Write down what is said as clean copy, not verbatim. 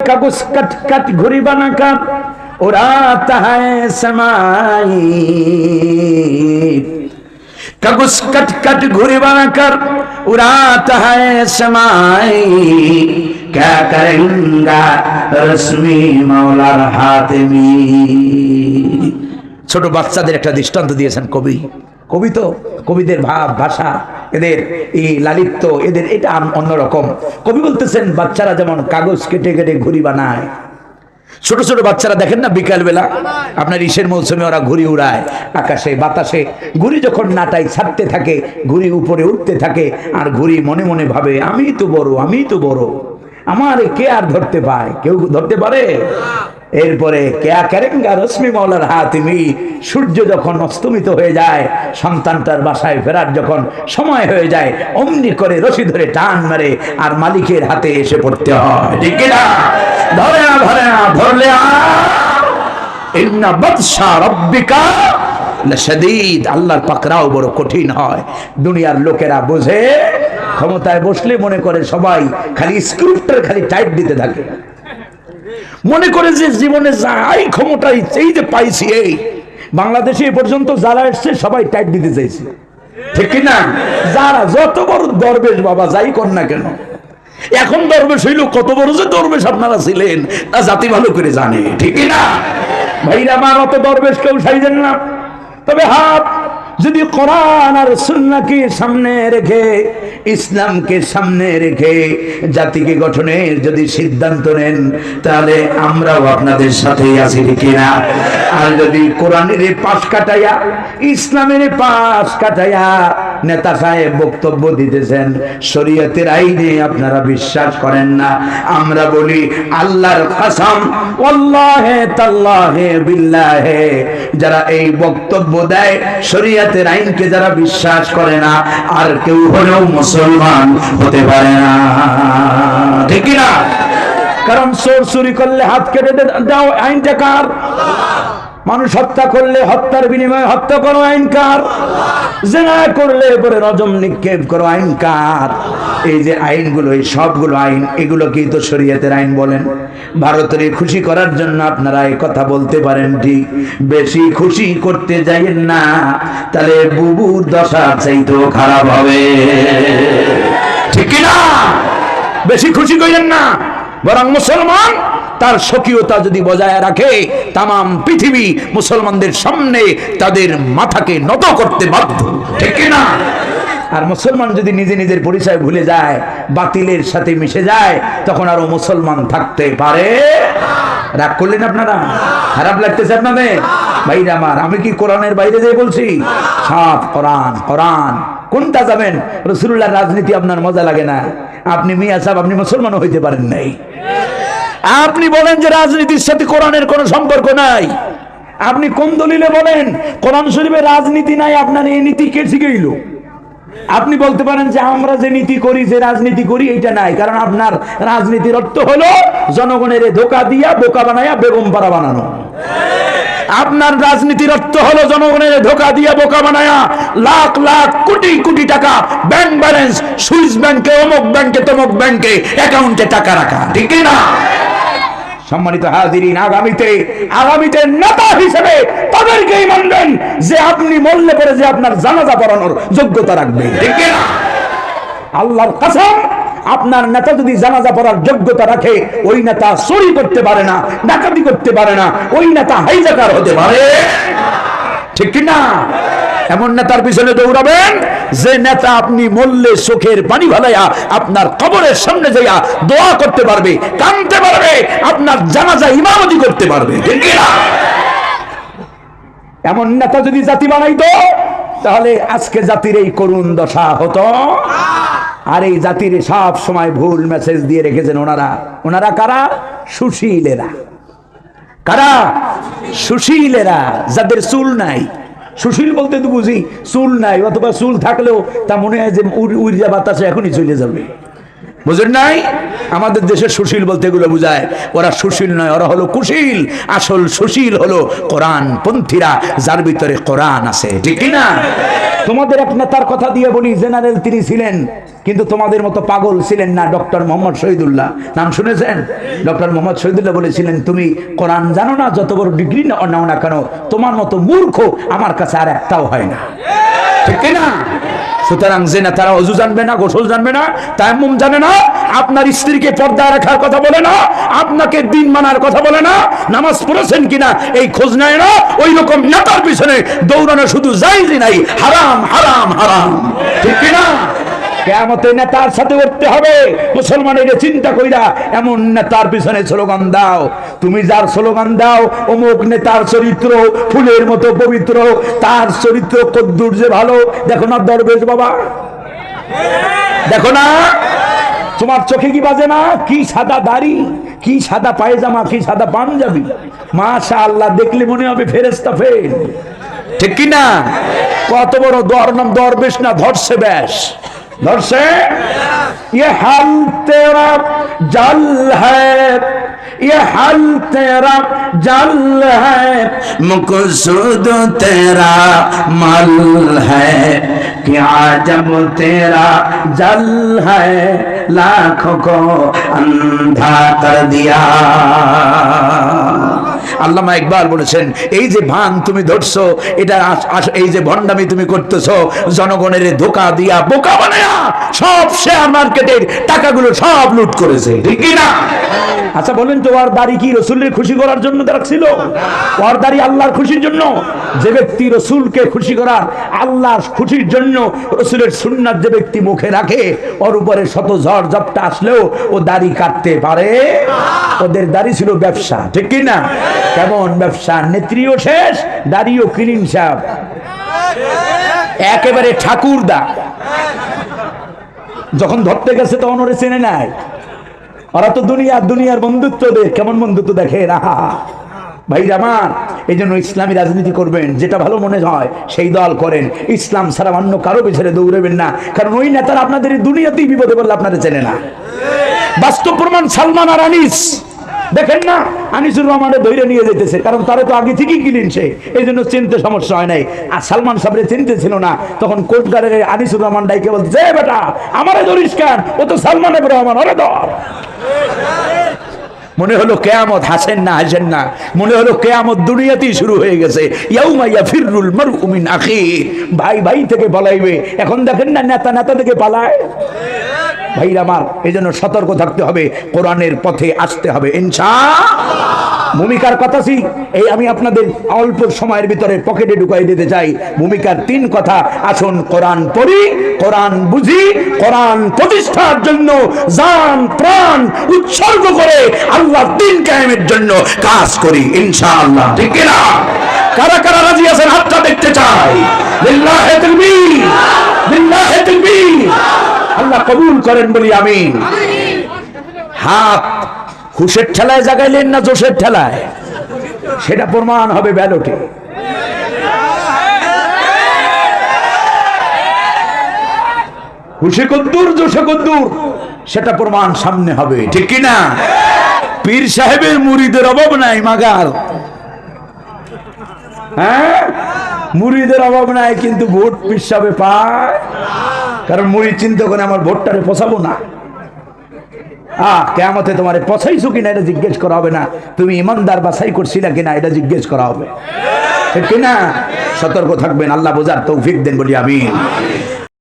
কাগজ cut cut घुड़ी बनाकर उड़ाता है समाई, कागज कट कट घुड़ी बनाकर उड़ाता है समाई, क्या करेंगा रश्मि मौलार हातिमी। ছোট বাচ্চাদের একটা দৃষ্টান্ত দিয়েছেন কবি। কবি তো কবিদের ভাব ভাষা, এদের এই লালিত্য, এদের এটা অন্যরকম। কবি বলতেছেন বাচ্চারা যেমন কাগজ কেটে কেটে ঘুড়ি বানায়, ছোট ছোট বাচ্চারা দেখেন না বিকাল বেলা আপনার ইসের মৌসুমে ওরা ঘুড়ি উড়ায় আকাশে বাতাসে, ঘুড়ি যখন নাটাই ছাড়তে থাকে ঘুড়ি উপরে উঠতে থাকে, আর ঘুড়ি মনে মনে ভাবে আমি তো বড়, আমি তো বড়, আমার কে আর ধরতে পায়, কেউ ধরতে পারে। এরপরে কেয়া করেঙ্গা রশ্মি মৌলার হাতিমি, সূর্য যখন অস্তমিত হয়ে যায়, সন্তানটার বাসায় ফেরার যখন সময় হয়ে যায়, অমনি করে রশি ধরে টান মারে আর মালিকের হাতে এসে পড়তে হয়, ঠিক না? ধরে না ধরে না, ধরলে ইন্না বাতশা রাব্বিকা লাশাদীদ, আল্লাহর পাকড়াও বড় কঠিন হয়। দুনিয়ার লোকেরা বোঝে, ক্ষমতায় বসলে মনে করে সবাই খালি স্ক্রুপটা খালি টাইট দিতে থাকে, মনে করে যে জীবনে যাই ক্ষমতাই এই যে পাইছি, এই বাংলাদেশে এ পর্যন্ত যারা এসছে সবাই টাইট দিতে চাইছে, ঠিক না? যারা যত বড় দরবেশ বাবা যাই কর না কেন, এখন দরবেশ হইল, কত বড় যে দরবেশ আপনারা ছিলেন তা জাতি ভালো করে জানে, ঠিক না ভাইরা? আমার অত দরবেশ কেউ সাইজেন না। তবে হাত যদি কোরআন আর সুন্নাহকে সামনে রেখে, ইসলামকে সামনে রেখে জাতিকে গঠনের যদি সিদ্ধান্ত নেন, তাহলে আমরাও আপনাদের সাথেই আছি, ঠিক না? আর যদি কোরআনের পাশ কাটাইয়া, ইসলামের পাশ কাটাইয়া নেতা সাহেব বক্তব্য দিতেছেন, শরীয়তের আইনে আপনারা বিশ্বাস করেন না, আমরা বলি আল্লাহর কসম ওয়াল্লাহি তাল্লাহি বিল্লাহি, যারা এই বক্তব্য দেয় শরীয়তের আইনকে যারা বিশ্বাস করে না, আর কেউ হলেও মুসলমান হতে পারে না, ঠিক না? কারণ চোর চুরি করলে হাত কেটে দাও, আইনটা কার? মানুষ হত্যা করলে হত্যার বিনিময়ে হত্যা করো, আইন কার? জিনা করলে পরে রজম নিক্ষেপ করো, আইন কার? এই যে আইনগুলো, এই সবগুলো আইন, এগুলোকেই তো শরীয়তের আইন বলেন। ভারতের খুশি করার জন্য আপনারা এই কথা বলতে পারেন, ঠিক, বেশি খুশি করতে যাইয়েন না, তাহলে বুবুর দশা চাইতেও খারাপ হবে, ঠিক না? বেশি খুশি করেন না, বরং মুসলমান তার স্বকীয়তা যদি বজায় রাখে, তামাম পৃথিবী মুসলমানদের সামনে তাদের মাথাকে নত করতে বাধ্য, ঠিক না? আর মুসলমান যদি নিজে নিজের পরিচয় ভুলে যায়, বাতিলের সাথে মিশে যায়, তখন আরো মুসলমান থাকতে পারে। রাগ করলেন আপনারা? খারাপ লাগতেছে আপনাদের? ভাইরা আমার, আমি কি কোরআনের বাইরে যেয়ে বলছি? সব কোরআন। কোরআন কোনটা যাবেন? রাসূলুল্লাহর রাজনীতি আপনার মজা লাগে না? আপনি মিয়া সাহেব, আপনি মুসলমানও হইতে পারেন নাই। আপনি বলেন যে রাজনীতির সাথে কোরআনের কোনো সম্পর্ক নাই, আপনি কোন দলিলে বলেন কোরআন শরীফে রাজনীতি নাই? আপনার এই নীতি কে শিখাইল? আপনি বলতে পারেন যে আমরা যে নীতি করি, যে রাজনীতি করি, এইটা নাই, কারণ আপনার রাজনীতির অর্থ হলো জনগণের ধোঁকা দিয়া বোকা বানায়া বেগম পাড়া বানানো। আপনার রাজনীতির অর্থ হলো জনগণের ধোঁকা দিয়া বোকা বানায়া লাখ লাখ কোটি কোটি টাকা ব্যাংক ব্যালেন্স, সুইস ব্যাংকে, অমুক ব্যাংকে, তমুক ব্যাংকে অ্যাকাউন্টে টাকা রাখা, ঠিক না? সম্মানিত হাজিরিন, আগামীতে নেতা হিসেবে তাদেরকেই মানবেন যে আপনি মরলে পরে যে আপনার জানাজা পড়ানোর যোগ্যতা রাখবে, ঠিক না? আল্লাহর কসম, আপনার নেতা যদি জানাজা পড়ার যোগ্যতা রাখে, ওই নেতা চুরি করতে পারে না, ডাকাতি করতে পারে না, ওই নেতা হাইজাকার হতে পারে, ঠিক না? এমন নেতার পিছনে দৌড়াবেন যে নেতা আপনি মরলে চোখের পানি ভালাইয়া আপনার কবরের সামনে যাইয়া দোয়া করতে পারবে, কাঁদতে পারবে, আপনার জানাজা ইমামতি করতে পারবে, ঠিক না? এমন নেতা যদি জাতি বানাইতো, তাহলে আজকে জাতির এই করুণ দশা হতো। আর এই জাতির সব সময় ভুল মেসেজ দিয়ে রেখেছেন ওনারা কারা? সুশীলেরা। কারা? সুশীলেরা, যাদের চুল নাই। সুশীল বলতে তো বুঝি চুল নাই, অথবা চুল থাকলেও তা মনে হয় যে উড়িয়া বাতাসে এখনই চলে যাবে, বুঝেন নাই? আমাদের দেশে সুশীল বলতে এগুলো বুঝায়, ওরা সুশীল নয়, ওরা হলো কুশীল। আসল সুশীল হলো কোরআন পন্থীরা, যার ভিতরে কোরআন আছে, ঠিক কি না? তোমাদের এক নেতার কথা দিয়ে বলি, জেনারেল তিনি ছিলেন, কিন্তু তোমাদের মতো পাগল ছিলেন না। ডক্টর মোহাম্মদ শহীদুল্লাহ নাম শুনেছেন? ডক্টর মোহাম্মদ শহীদুল্লাহ বলেছিলেন, তুমি কোরআন জানো না, যত বড় ডিগ্রি নাও না কেন, তোমার মতো মূর্খ আমার কাছে আর একটাও হয় না, ঠিক না? সুতরাং যে নেতারা ওযু জানবে না, গোসল জানবে না, তায়াম্মুম জানে না, আপনার স্ত্রীকে পর্দা রাখার কথা বলে না, আপনাকে দিন মানার কথা বলে না, নামাজ পড়েছেন কিনা এই খোঁজ নেয় না, ওই রকম নেতার পিছনে দৌড়ানো শুধু জায়েজ নাই, হারাম হারাম হারাম, ঠিক কি না? কিয়ামতে নেতার সাথে উঠতে হবে। মুসলমানের চিন্তা কইরা এমন নেতার পিছনে স্লোগান দাও, তুমি যার স্লোগান দাও অমুক নেতার চরিত্র ফুলের মতো পবিত্র, তার চরিত্র কদ্দুর যে ভালো, দেখো না দরবেশ বাবা, দেখো না তোমার চোখে কি বাজে না? কি সাদা দাড়ি, কি সাদা পায়জামা, কি সাদা পাঞ্জাবি, মাশাআল্লাহ, দেখলে মনে হবে ফেরেশতা ফেল, ঠিক কি না? কত বড় দরবেশ না, ধরছে ব্যাস, ধরছে। ये हाल तेरा जल है, ये हाल तेरा जल है, मकसूद तेरा मल है, क्या जब तेरा जल है लाखों को अंधा कर दिया। আল্লামা ইকবাল বলেছেন, এই যে ভান তুমি ধরছো, এটা এই যে ভণ্ডামি তুমি করতেছো, জনগণের ধোঁকা দিয়া বোকা বানায়া সব শেয়ার মার্কেটের টাকাগুলো সব লুট করেছে, ঠিক কি না? আচ্ছা বলেন তো, ওর দাড়ি কি রসুলের খুশি করার জন্য রাখছিল? ওর দাড়ি আল্লাহর খুশির জন্য। যে ব্যক্তি রসুলকে খুশি করার, আল্লাহর খুশির জন্য রসুলের সুন্নাত যে ব্যক্তি মুখে রাখে, ওর উপরে শত ঝড় ঝাপটা আসলেও ও দাড়ি কাটতে পারে। ওদের দাড়ি ছিল ব্যবসা, ঠিক কি না? কেমন ব্যবসা? নেত্রীও শেষ, দাড়িও ক্লিন সাহেব, একেবারে ঠাকুরদা। যখন ধরতে গেছে তখন ওরে চেনে নাই, ওরা তো দুনিয়ার বন্ধুত্ব দেখ, কেমন বন্ধুত্ব দেখে না ভাইরা আমার। এই জন্য ইসলামী রাজনীতি করবেন, যেটা ভালো মনে হয় সেই দল করেন, ইসলাম ছাড়া অন্য কারো পিছনে দৌড়াবেন না, কারণ ওই নেতারা আপনাদের এই দুনিয়াতেই বিপদে পড়লে আপনাদের চেনে না। বাস্তব প্রমাণ সালমান আর আনিস, দেখেন না, আনিসুর রহমানের ধৈর্য নিয়ে যেতেছে, কারণ তারা তো আগে থেকেই কিনেন, সে এই জন্য চিনতে সমস্যা হয় নাই। আর সালমান সাহেবের চিনতে ছিল না, তখন কোর্টগারের আনিসুর রহমান ডাইকে বলতে, বেটা আমারে ধরিস কেন, ও তো সালমান রহমান, ওরে ধর। মনে হলো কিয়ামত, হাসেন না হাসেন না, মনে হলো কিয়ামত দুনিয়াতেই শুরু হয়ে গেছে। ইয়াউমা ইয়াফিরুল মারউ মিন আখি, ভাই ভাই থেকে পালাইবে। এখন দেখেন না, নেতা থেকে পালায়। ভাইরা আমার, এই জন্য সতর্ক থাকতে হবে, কোরআনের পথে আসতে হবে ইনশাআল্লাহ। ভূমিকার কথা এই আমি আপনাদের অল্প সময়ের ভিতরে পকেটে ঢুকাই দিতে চাই। ভূমিকার 3 কথা, আসুন কোরআন পড়ি, কোরআন বুঝি, কোরআন প্রতিষ্ঠার জন্য জান প্রাণ উৎসর্গ করে আল্লাহর দ্বীন কায়েমের জন্য কাজ করি ইনশাআল্লাহ, ঠিক কি না? কারা কারা রাজি আছেন হাতটা দেখতে চাই। লিল্লাহি তাকবীর, লিল্লাহি তাকবীর। আল্লাহ কবুল করেন বলি আমিন। হাত হুশের ঠেলায় জাগাইলেন না জোশের ঠেলায়, সেটা প্রমাণ হবে ব্যালটে। হুশে কদ্দুর জোশে কদ্দুর, সেটা প্রমাণ সামনে হবে, ঠিক কি না? পীর সাহেবের মুরিদের অভাব নাই মাগার, হ্যাঁ মুরিদের অভাব নাই, কিন্তু ভোট পীর সাহেবে পায়, কারণ মুরিদ চিন্তা করে আমার ভোটটারে পচাবো না। কিয়ামতে তোমারে পছাইছো কিনা এটা জিজ্ঞেস করা হবে না, তুমি ইমানদার বাছাই করছিলা কিনা এটা জিজ্ঞেস করা হবে, ঠিক কিনা? সতর্ক থাকবেন, আল্লাহ বোঝার তৌফিক দেন বলি আমিন।